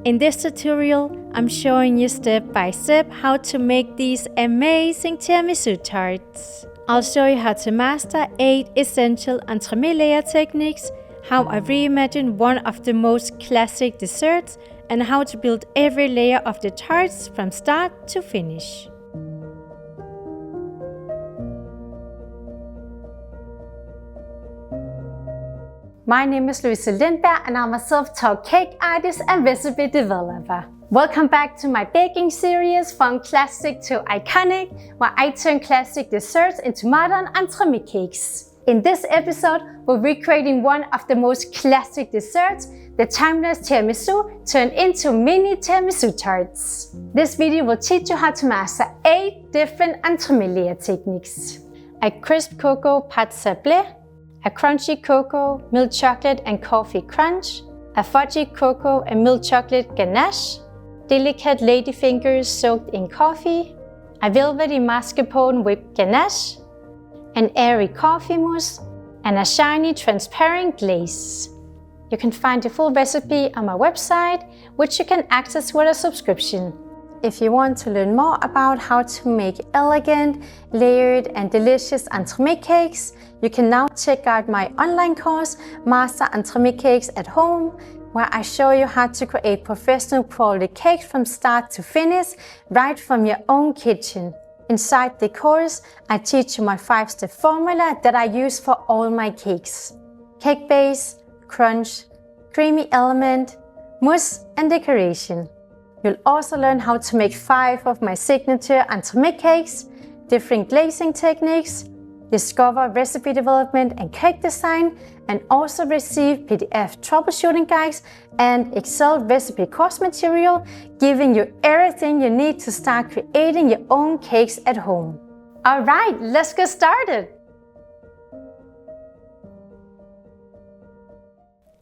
In this tutorial, I'm showing you step by step how to make these amazing tiramisu tarts. I'll show you how to master 8 essential entremet layer techniques, how I reimagined one of the most classic desserts, and how to build every layer of the tarts from start to finish. My name is Louise Lindberg and I'm a self-taught cake artist and recipe developer. Welcome back to my baking series From Classic to Iconic, where I turn classic desserts into modern entremet cakes. In this episode, we're recreating one of the most classic desserts, the timeless tiramisu turned into mini tiramisu tarts. This video will teach you how to master 8 different entremet layer techniques. A crisp cocoa pâte sablée, a crunchy cocoa, milk chocolate and coffee crunch, a fudgy cocoa and milk chocolate ganache, delicate ladyfingers soaked in coffee, a velvety mascarpone whipped ganache, an airy coffee mousse, and a shiny transparent glaze. You can find the full recipe on my website, which you can access with a subscription. If you want to learn more about how to make elegant, layered and delicious entremet cakes, you can now check out my online course, Master Entremet Cakes at Home, where I show you how to create professional quality cakes from start to finish, right from your own kitchen. Inside the course, I teach you my 5-step formula that I use for all my cakes: cake base, crunch, creamy element, mousse and decoration. You'll also learn how to make 5 of my signature entremet cakes, different glazing techniques, discover recipe development and cake design, and also receive PDF troubleshooting guides and Excel recipe course material, giving you everything you need to start creating your own cakes at home. Alright, let's get started!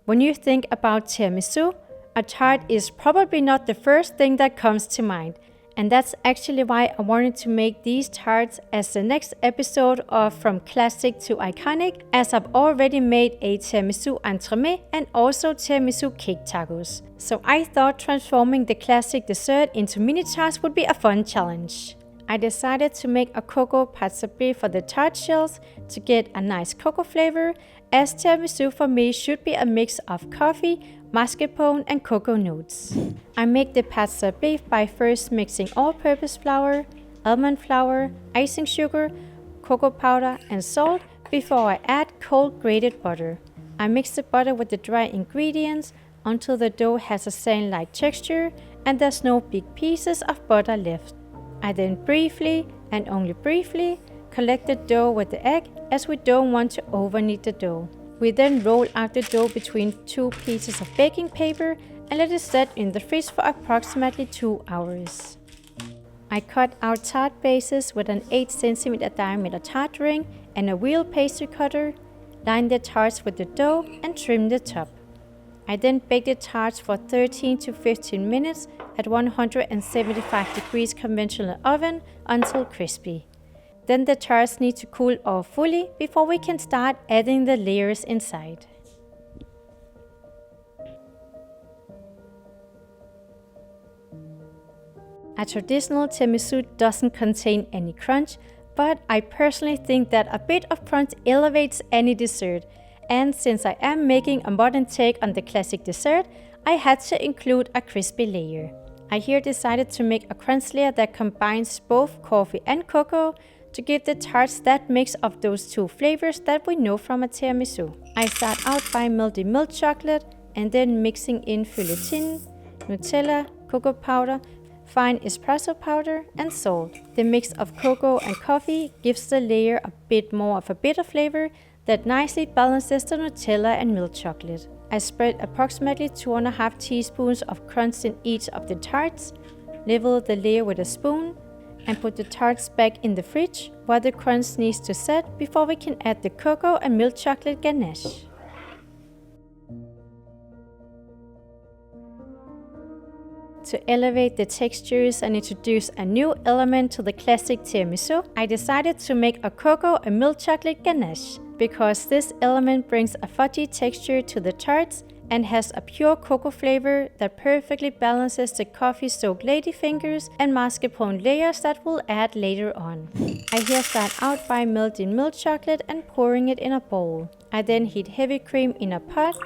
When you think about tiramisu, a tart is probably not the first thing that comes to mind, and that's actually why I wanted to make these tarts as the next episode of From Classic to Iconic, as I've already made a tiramisu entremet and also tiramisu cake tacos. So I thought transforming the classic dessert into mini tarts would be a fun challenge. I decided to make a cocoa pâte sablée for the tart shells to get a nice cocoa flavor, as tiramisu for me should be a mix of coffee, mascarpone and cocoa notes. I make the pâte sablée by first mixing all-purpose flour, almond flour, icing sugar, cocoa powder and salt before I add cold grated butter. I mix the butter with the dry ingredients until the dough has a sand-like texture and there's no big pieces of butter left. I then briefly, and only briefly, collect the dough with the egg, as we don't want to over-knead the dough. We then roll out the dough between 2 pieces of baking paper and let it set in the fridge for approximately 2 hours. I cut out tart bases with an 8 cm diameter tart ring and a wheel pastry cutter, line the tarts with the dough and trim the top. I then bake the tarts for 13 to 15 minutes at 175 degrees conventional oven until crispy. Then the tarts need to cool off fully before we can start adding the layers inside. A traditional tiramisu doesn't contain any crunch, but I personally think that a bit of crunch elevates any dessert. And since I am making a modern take on the classic dessert, I had to include a crispy layer. I here decided to make a crunch layer that combines both coffee and cocoa to give the tarts that mix of those 2 flavors that we know from a tiramisu. I start out by melting milk chocolate and then mixing in feuilletine, Nutella, cocoa powder, fine espresso powder and salt. The mix of cocoa and coffee gives the layer a bit more of a bitter flavor that nicely balances the Nutella and milk chocolate. I spread approximately 2.5 teaspoons of crunch in each of the tarts, level the layer with a spoon, and put the tarts back in the fridge while the crunch needs to set before we can add the cocoa and milk chocolate ganache. To elevate the textures and introduce a new element to the classic tiramisu, I decided to make a cocoa and milk chocolate ganache, because this element brings a fudgy texture to the tarts and has a pure cocoa flavor that perfectly balances the coffee-soaked ladyfingers and mascarpone layers that we'll add later on. I here start out by melting milk chocolate and pouring it in a bowl. I then heat heavy cream in a pot,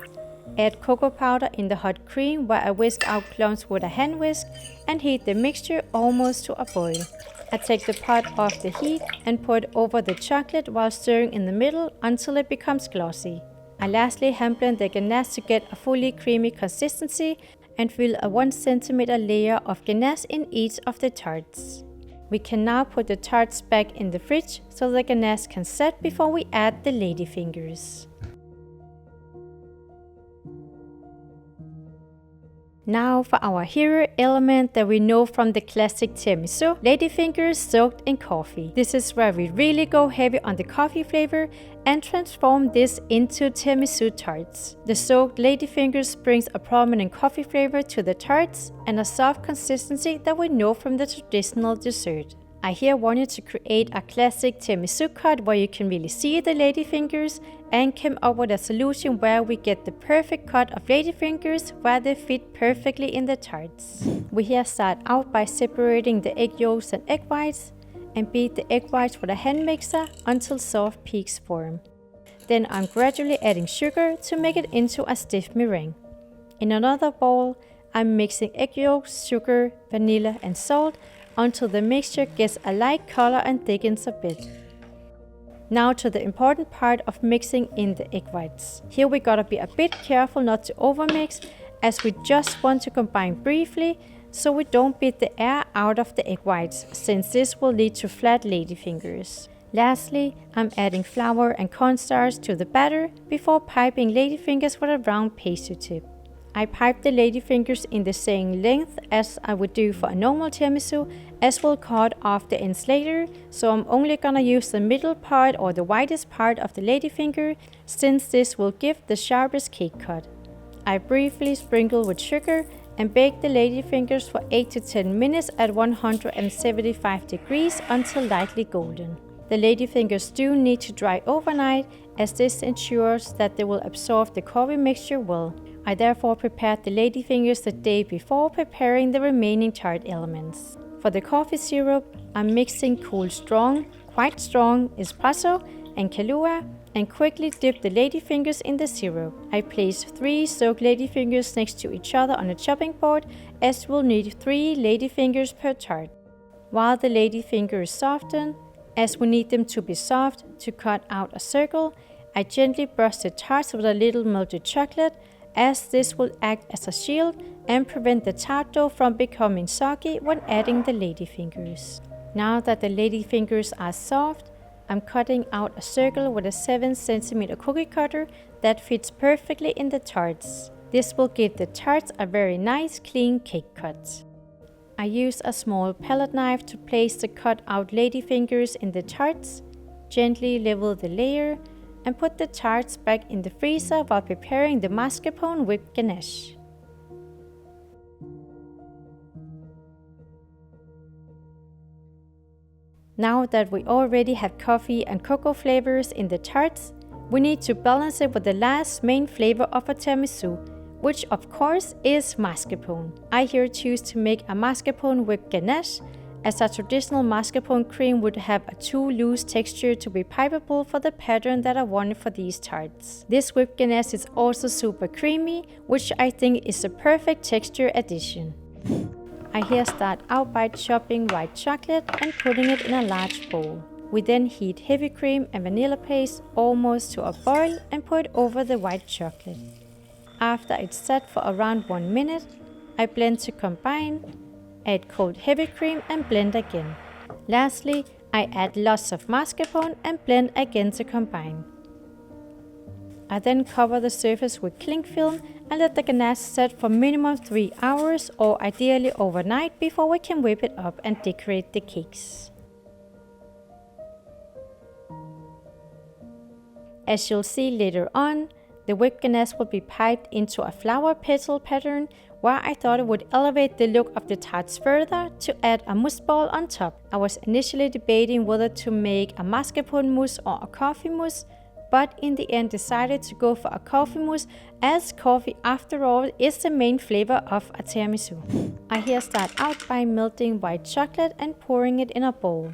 add cocoa powder in the hot cream where I whisk out clumps with a hand whisk and heat the mixture almost to a boil. I take the pot off the heat and pour it over the chocolate while stirring in the middle until it becomes glossy. I lastly hand blend the ganache to get a fully creamy consistency and fill a 1 cm layer of ganache in each of the tarts. We can now put the tarts back in the fridge so the ganache can set before we add the ladyfingers. Now for our hero element that we know from the classic tiramisu, ladyfingers soaked in coffee. This is where we really go heavy on the coffee flavor and transform this into tiramisu tarts. The soaked ladyfingers brings a prominent coffee flavor to the tarts and a soft consistency that we know from the traditional dessert. I here wanted to create a classic tiramisu cut where you can really see the ladyfingers and came up with a solution where we get the perfect cut of ladyfingers where they fit perfectly in the tarts. We here start out by separating the egg yolks and egg whites and beat the egg whites with a hand mixer until soft peaks form. Then I'm gradually adding sugar to make it into a stiff meringue. In another bowl, I'm mixing egg yolks, sugar, vanilla and salt until the mixture gets a light color and thickens a bit. Now to the important part of mixing in the egg whites. Here we gotta be a bit careful not to overmix, as we just want to combine briefly so we don't beat the air out of the egg whites, since this will lead to flat ladyfingers. Lastly, I'm adding flour and cornstarch to the batter before piping ladyfingers with a round pastry tip. I pipe the ladyfingers in the same length as I would do for a normal tiramisu, as we'll cut off the ends later, so I'm only gonna use the middle part or the widest part of the ladyfinger, since this will give the sharpest cake cut. I briefly sprinkle with sugar and bake the ladyfingers for 8 to 10 minutes at 175 degrees until lightly golden. The ladyfingers do need to dry overnight, as this ensures that they will absorb the coffee mixture well. I therefore prepared the ladyfingers the day before preparing the remaining tart elements. For the coffee syrup, I'm mixing quite strong espresso and Kahlua and quickly dip the ladyfingers in the syrup. I place 3 soaked ladyfingers next to each other on a chopping board, as we'll need 3 ladyfingers per tart. While the ladyfingers soften, as we need them to be soft to cut out a circle, I gently brush the tarts with a little melted chocolate, as this will act as a shield and prevent the tart dough from becoming soggy when adding the ladyfingers. Now that the ladyfingers are soft, I'm cutting out a circle with a 7 cm cookie cutter that fits perfectly in the tarts. This will give the tarts a very nice clean cake cut. I use a small palette knife to place the cut out ladyfingers in the tarts, gently level the layer, and put the tarts back in the freezer while preparing the mascarpone whipped ganache. Now that we already have coffee and cocoa flavors in the tarts, we need to balance it with the last main flavor of a tiramisu, which of course is mascarpone. I here choose to make a mascarpone whipped ganache, as a traditional mascarpone cream would have a too loose texture to be pipeable for the pattern that I wanted for these tarts. This whipped ganache is also super creamy, which I think is a perfect texture addition. I here start out by chopping white chocolate and putting it in a large bowl. We then heat heavy cream and vanilla paste almost to a boil and pour it over the white chocolate. After it's set for around 1 minute, I blend to combine, add cold heavy cream and blend again. Lastly, I add lots of mascarpone and blend again to combine. I then cover the surface with cling film and let the ganache set for minimum 3 hours, or ideally overnight, before we can whip it up and decorate the cakes. As you'll see later on, the whipped ganache will be piped into a flower petal pattern, where I thought it would elevate the look of the tarts further to add a mousse ball on top. I was initially debating whether to make a mascarpone mousse or a coffee mousse, but in the end decided to go for a coffee mousse, as coffee after all is the main flavor of a tiramisu. I here start out by melting white chocolate and pouring it in a bowl.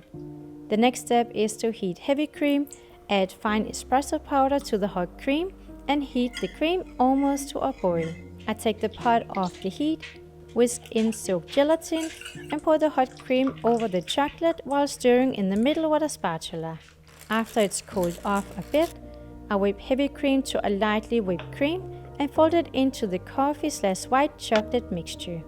The next step is to heat heavy cream, add fine espresso powder to the hot cream, and heat the cream almost to a boil. I take the pot off the heat, whisk in soaked gelatin, and pour the hot cream over the chocolate while stirring in the middle with a spatula. After it's cooled off a bit, I whip heavy cream to a lightly whipped cream and fold it into the coffee/white chocolate mixture.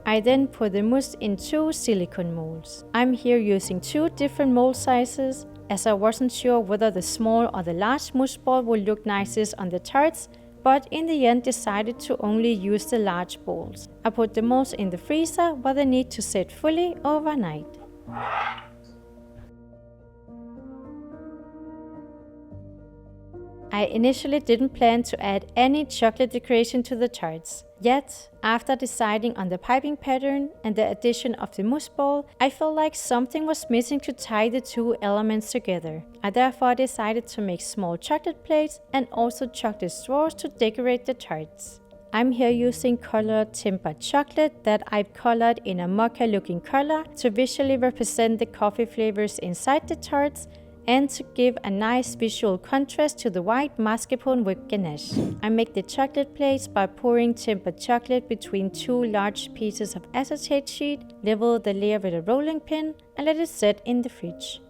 I then put the mousse in 2 silicone molds. I'm here using 2 different mold sizes, as I wasn't sure whether the small or the large mousse ball would look nicest on the tarts, but in the end decided to only use the large balls. I put the molds in the freezer where they need to set fully overnight. I initially didn't plan to add any chocolate decoration to the tarts. Yet, after deciding on the piping pattern and the addition of the mousse ball, I felt like something was missing to tie the 2 elements together. I therefore decided to make small chocolate plates and also chocolate straws to decorate the tarts. I'm here using colored tempered chocolate that I've colored in a mocha looking color to visually represent the coffee flavors inside the tarts, and to give a nice visual contrast to the white mascarpone with ganache. I make the chocolate plates by pouring tempered chocolate between 2 large pieces of acetate sheet, level the layer with a rolling pin, and let it set in the fridge.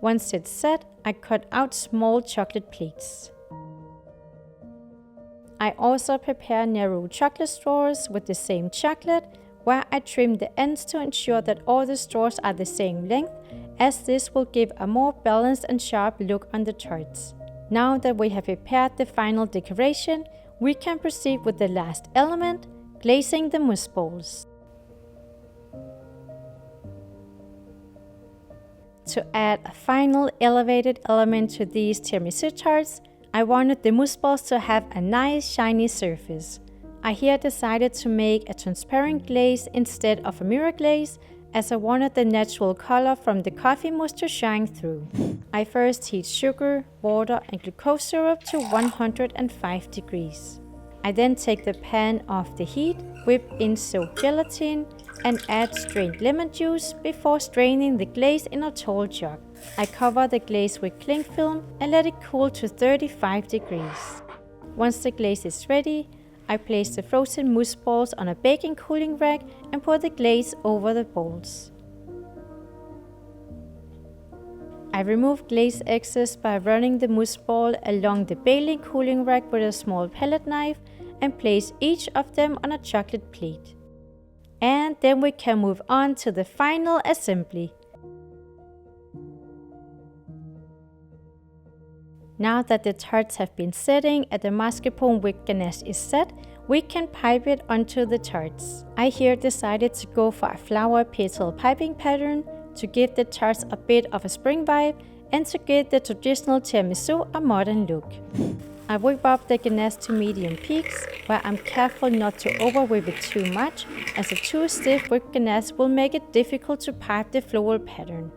Once it's set, I cut out small chocolate plates. I also prepare narrow chocolate straws with the same chocolate, where I trim the ends to ensure that all the straws are the same length, as this will give a more balanced and sharp look on the tarts. Now that we have prepared the final decoration, we can proceed with the last element, glazing the mousse balls. To add a final elevated element to these tiramisu tarts, I wanted the mousse balls to have a nice shiny surface. I here decided to make a transparent glaze instead of a mirror glaze, as I wanted the natural color from the coffee mousse to shine through. I first heat sugar, water and glucose syrup to 105 degrees. I then take the pan off the heat, whip in soaked gelatin and add strained lemon juice before straining the glaze in a tall jug. I cover the glaze with cling film and let it cool to 35 degrees. Once the glaze is ready, I place the frozen mousse balls on a baking cooling rack and pour the glaze over the balls. I remove glaze excess by running the mousse ball along the baking cooling rack with a small palette knife and place each of them on a chocolate plate. And then we can move on to the final assembly. Now that the tarts have been setting and the mascarpone with ganache is set, we can pipe it onto the tarts. I here decided to go for a flower petal piping pattern to give the tarts a bit of a spring vibe and to give the traditional tiramisu a modern look. I whip up the ganache to medium peaks, where I'm careful not to overwhip it too much, as a too stiff whipped ganache will make it difficult to pipe the floral pattern.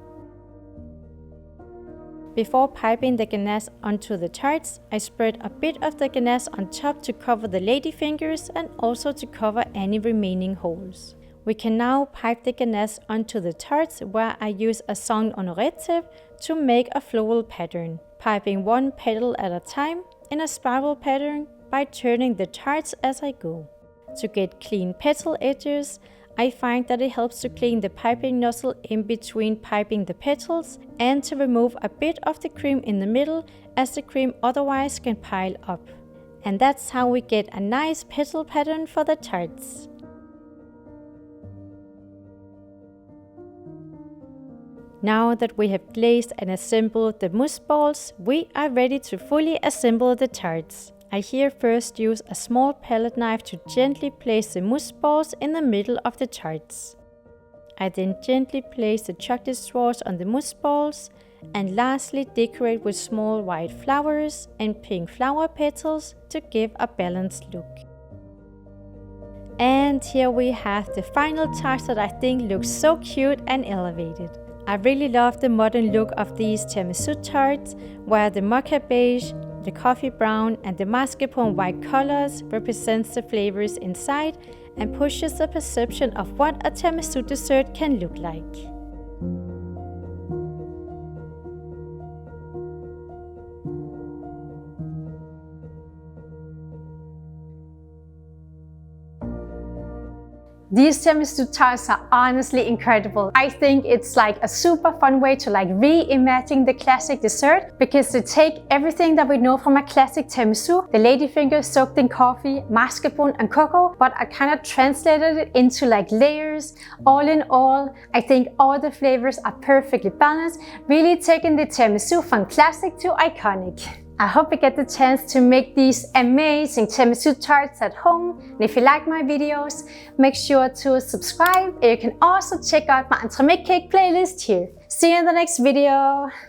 Before piping the ganache onto the tarts, I spread a bit of the ganache on top to cover the ladyfingers and also to cover any remaining holes. We can now pipe the ganache onto the tarts, where I use a Saint Honoré tip to make a floral pattern, piping 1 petal at a time in a spiral pattern by turning the tarts as I go. To get clean petal edges, I find that it helps to clean the piping nozzle in between piping the petals and to remove a bit of the cream in the middle, as the cream otherwise can pile up. And that's how we get a nice petal pattern for the tarts. Now that we have glazed and assembled the mousse balls, we are ready to fully assemble the tarts. I here first use a small palette knife to gently place the mousse balls in the middle of the tarts. I then gently place the chocolate straws on the mousse balls and lastly decorate with small white flowers and pink flower petals to give a balanced look. And here we have the final tart that I think looks so cute and elevated. I really love the modern look of these tiramisu tarts, where the mocha beige, the coffee brown and the mascarpone white colors represents the flavors inside and pushes the perception of what a tiramisu dessert can look like. These tiramisu tarts are honestly incredible. I think it's like a super fun way to reimagine the classic dessert, because they take everything that we know from a classic tiramisu, the ladyfinger soaked in coffee, mascarpone and cocoa, but I kind of translated it into layers. All in all, I think all the flavors are perfectly balanced, really taking the tiramisu from classic to iconic. I hope you get the chance to make these amazing tiramisu tarts at home. And if you like my videos, make sure to subscribe. And you can also check out my entremet cake playlist here. See you in the next video.